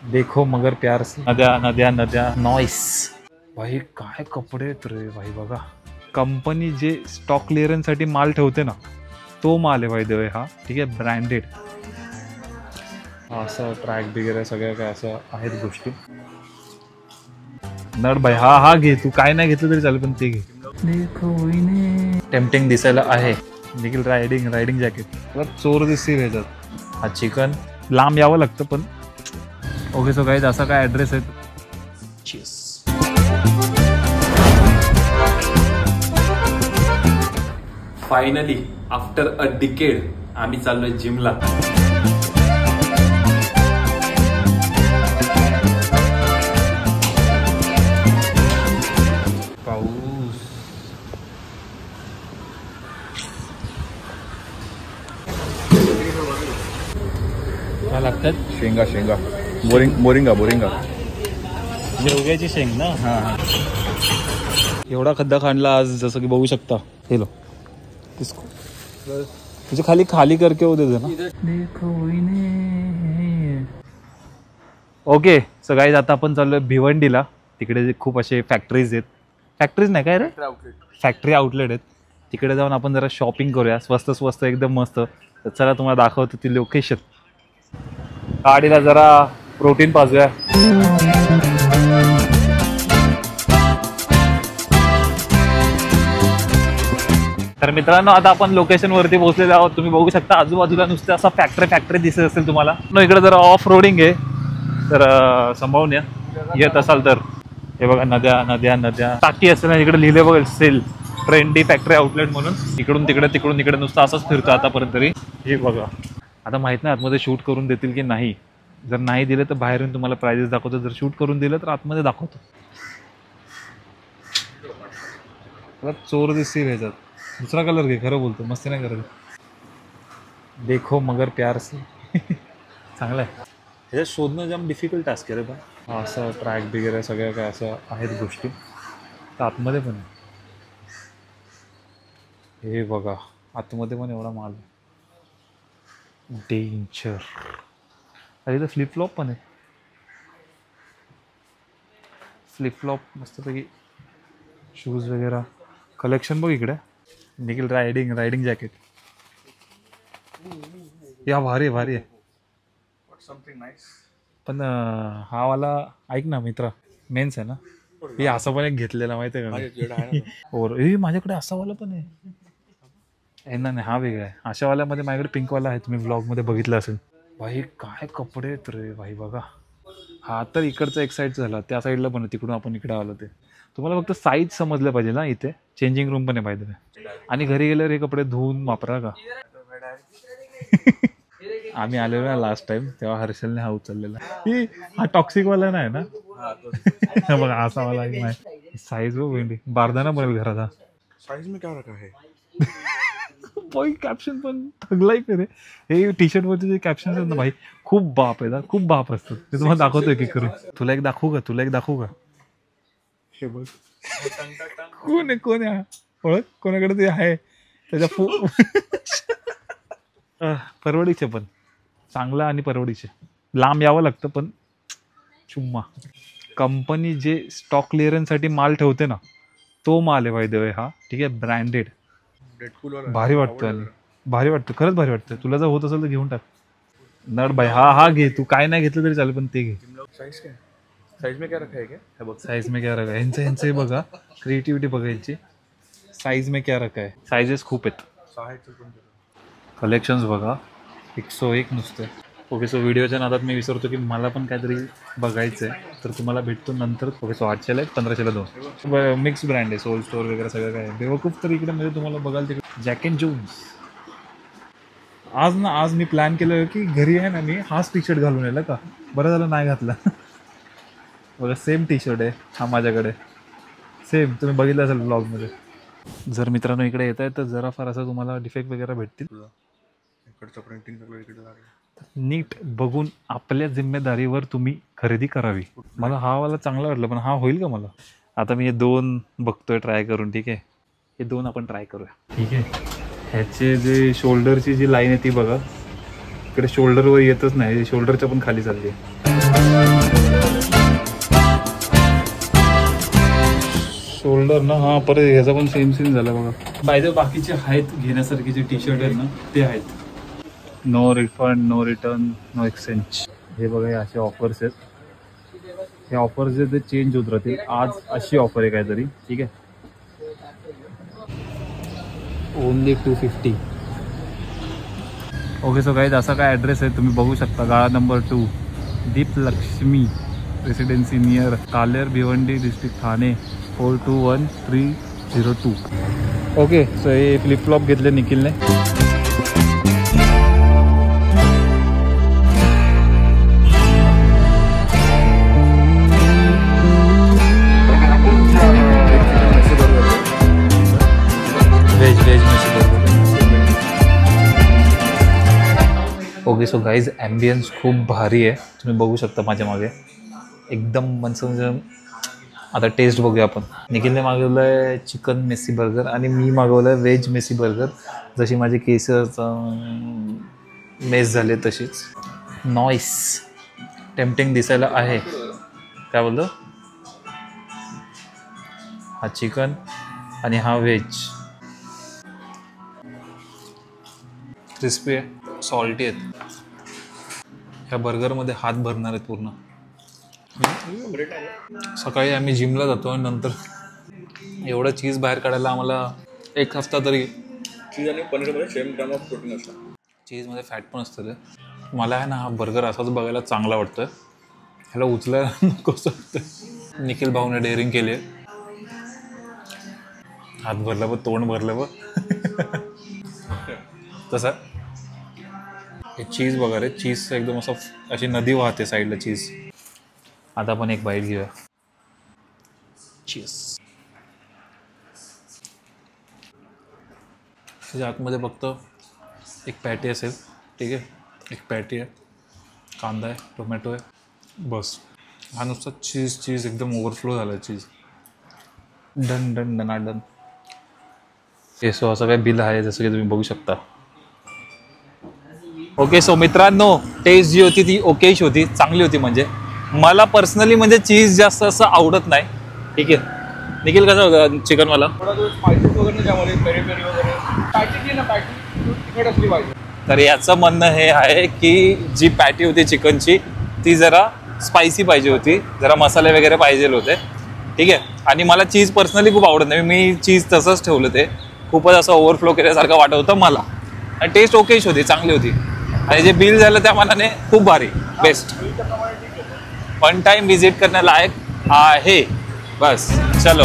देखो मगर प्यार से, नद्या नद्या नद्या, नॉइस. भाई काय कपडे आहेत रे भाई. बघा कंपनी जे स्टॉक क्लिअरन्स साठी माल ठेवते ना, तो माल आहे भाई देवे हा. ठीक आहे, ब्रँडेड. असं ट्रॅक वगैरे सगळ्या काय असं आहेत गोष्टी. नड भाई हा घे, तू काय नाही घेतलं तरी चालेल पण ते घे. टेम्पटिंग दिसायला आहे. Nikhil riding jacket. चोर दिसतील ह्याच्यात. हा चिकन लांब यावं लागतं पण ओके. सो गाईज असा काय ॲड्रेस आहे. फायनली आफ्टर अ डिकेड आम्ही चाललोय जिमला. पाऊस काय लागतात. शेंगा मोरिंगा शेवग्याची शेंग ना. हा एवढा खड्डा खांडला आज, जसं की बघू शकता. हेलो तुझे खाली करके हो देते ना. ओके सो गाईज आता आपण चाललोय भिवंडीला. तिकडे खूप असे फॅक्टरीज आहेत. फॅक्टरीज नाही काय रे, फॅक्टरी आउटलेट आहेत. तिकडे जाऊन आपण जरा शॉपिंग करूया. स्वस्त एकदम मस्त. तर चला तुम्हाला दाखवतो ती लोकेशन. गाडीला जरा प्रोटीन पाजूया. तर मित्रांनो आता आपण लोकेशन वरती पोहोचलेलो आहोत. तुम्ही बघू शकता आजूबाजूला नुसतं असं फॅक्टरी दिसत असेल तुम्हाला. इकडे जरा ऑफ रोडिंग आहे तर संभावून येत असाल तर. हे बघा नद्या टाकी असेल ना. इकडे लिहिले बघेल सेल ट्रेंडी फॅक्टरी आउटलेट म्हणून. इकडून तिकडे नुसतं असंच फिरतो आतापर्यंत तरी. हे बघा आता माहित नाही आतमध्ये शूट करून देतील की नाही. जर नाही दिलं तर बाहेरून तुम्हाला प्राइजेस दाखवतो. जर शूट करून दिलं तर आतमध्ये दाखवतो. चोर दिसतील ह्याच्यात. दुसरा कलर घे, खरं बोलतो मस्ती नाही करत. देखो मगर प्यार से. चांगला आहे. ह्याच्यात शोधणं जाम डिफिकल्ट टास्क आहे रे बा. असं ट्रॅक वगैरे सगळ्या काय असं आहेत गोष्टी. तर आतमध्ये पण हे बघा आतमध्ये पण एवढा माल. डेंजर. अरे इथं फ्लिपफ्लॉप पण आहे. फ्लिपफ्लॉप मस्तपैकी शूज वगैरे कलेक्शन बघ इकडे. Nikhil riding jacket. या भारी आहे. पण हा वाला ऐक ना मित्रा, मेन्स आहे ना. हे असं पण एक घेतलेला माहिती आहे का. और माझ्याकडे असा वाला पण आहे. नाही हा वेगळा आहे. अशा वाल्यामध्ये माझ्याकडे पिंकवाला आहे. तुम्ही व्लॉगमध्ये बघितलं असेल. भाई काय कपडे आहेत रे भाई. बघा हा तर इकडचा एक साईड झाला. त्या साईडला पण तिकडून आपण इकडे आलो. ते तुम्हाला फक्त साईज समजलं पाहिजे ना. इथे चेंजिंग रूम पण आहे पाहिजे. आणि घरी गेल्यावर हे कपडे धुवून वापरा का. आम्ही आलेलो ना लास्ट टाइम, तेव्हा हर्षलने हा उचललेला. हा टॉक्सिक वाला नाही ना. बघा असा वाला नाही. साईज वो भेंडी बारदाना बनेल घराचा. साइज में क्या रखा है. कॅप्शन पण ठगलाय रे. हे टी शर्ट वरती जे कॅप्शन आहेत ना भाई, खूप बाप आहे. खूप बाप असतात. ते तुम्हाला दाखवतोय की करून. तुला एक दाखवू का. हे बघ कोण आहे ओळख कोणाकडे ते आहे त्याच्या. परवडीचे पण चांगला आणि परवडीचे. लांब यावं लागतं पण चुम्मा. कंपनी जे स्टॉक क्लिअरन्स साठी माल ठेवते ना, तो माल आहे भाई देवे हा. ठीक आहे, ब्रँडेड. भारी वाटतं आणि भारी वाटतं, खरंच भारी वाटतं. तुला जर होत असेल तर घेऊन टाक. नड भाई हा घे, तू काय नाही घेतलं तरी चालेल पण ते घे. साइज में क्या रखा है क्या. साइज में क्या रखा है यांचं बघा. क्रिएटिव्हिटी बघायची. साइज में क्या रखा है. साइजेस खूप आहेत. कलेक्शन्स बघा 101 नुसते. ओके सो व्हिडिओच्या नादात मी विसरतो की मला पण काहीतरी बघायचं आहे. तर तुम्हाला भेटतो नंतर. ओके सो 800ला 1 1500ला 2. मिक्स ब्रँड आहे. सोल स्टोर वगैरे सगळं काय आहे. बेवकूफ तर इकडे म्हणजे तुम्हाला बघाल तिकडे. Jack and Jones. आज मी प्लॅन केलं की घरी आहे ना मी हाच टी शर्ट घालून यायला का. बरं झालं नाही घातला. बघा सेम टी शर्ट आहे हा माझ्याकडे. सेम तुम्ही बघितलं असेल ब्लॉगमध्ये. जर मित्रांनो इकडे येत आहे तर जरा फार असं तुम्हाला डिफेक्ट वगैरे भेटतील. नीट बघून आपल्या जिम्मेदारीवर तुम्ही खरेदी करावी. मला हा वाला चांगला वाटला पण हा होईल का मला. आता मी हे 2 बघतोय ट्राय करून. ठीक आहे, हे 2 आपण ट्राय करूया. ठीक आहे. ह्याचे जे शोल्डरची जी लाईन आहे ती बघा. इकडे शोल्डरवर येतच नाही. शोल्डरच्या पण खाली चालली आहे. कलर ना, हा परत ह्याचा पण सेम सेम झाला बघा. पाहिजे बाकीचे आहेत घेण्यासारखे जे टी शर्ट आहेत ना ते आहेत. No refund, no return, no exchange. हे बघा हे असे ऑफर्स आहेत. हे ऑफर्स जे ते चेंज होत राहतील. आज अशी ऑफर आहे काहीतरी. ठीक आहे, ओनली 250. ओके सो गाईज असा काय ॲड्रेस आहे तुम्ही बघू शकता. गाळा number 2, Deep Laxmi residency near Kaler Bhiwandi district Thane 421302. Okay so हे फ्लिपफ्लॉप घेतले निखिलने. ओके सो गाईज ॲम्बियन्स खूप भारी आहे. तुम्ही बघू शकता माझ्या मागे एकदम म्हणजे आता टेस्ट बघूया आपण. निखिलने मागवलं आहे चिकन मेसी बर्गर आणि मी मागवलं आहे व्हेज मेसी बर्गर. जशी माझी केसं मेस झाले तशीच. नॉईस टेम्पटिंग दिसायला आहे. काय बोलतो, हा चिकन आणि हा व्हेज. क्रिस्पी आहे, सॉल्टी आहेत. ह्या बर्गरमध्ये हात भरणार आहेत पूर्ण. सकाळी आम्ही जिमला जातो आणि नंतर एवढं चीज बाहेर काढायला आम्हाला एक हफ्ता तरी. चीज आणि पनीरमध्ये सेम ग्राम ऑफ प्रोटीन असतं. चीजमध्ये फॅट पण असतं रे. मला आहे ना हा बर्गर असाच बघायला चांगला वाटतं. ह्याला उचलायला नको वाटतं. निखिल भाऊने डेअरिंग केली आहे. हात भरला व तोंड भरलं व तसं. हे चीज बघा रे, चीजचं एकदम असं अशी नदी वाहते साईडला चीज. आता आपण एक बाईट घेऊया. चीज त्याच्या आतमध्ये फक्त एक पॅटी असेल. ठीक आहे, एक पॅटी आहे, कांदा आहे, टोमॅटो आहे, बस. हा नुसता चीज एकदम ओव्हरफ्लो झाला चीज. डन डन डना डन. हे सो असं काय बिल आहे जसं की तुम्ही बघू शकता. ओके सो मित्रांनो टेस्ट जी होती ती ओकेश होती, चांगली होती. म्हणजे मला पर्सनली म्हणजे चीज जास्त असं आवडत नाही. ठीक आहे, निखिल कसा होता चिकन वाला? तर याचं म्हणणं हे आहे की जी पॅटी होती चिकनची ती जरा स्पायसी पाहिजे होती, जरा मसाले वगैरे पाहिजे होते. ठीक आहे, आणि मला चीज पर्सनली खूप आवडत नाही. मी चीज तसंच ठेवलं. ते खूपच असं ओव्हरफ्लो केल्यासारखं वाटत होतं मला. आणि टेस्ट ओकेश होती, चांगली होती. आणि जे बिल झालं त्या मानाने खूप भारी, बेस्ट. वन टाइम विजिट करण्यालायक आहे. बस चलो.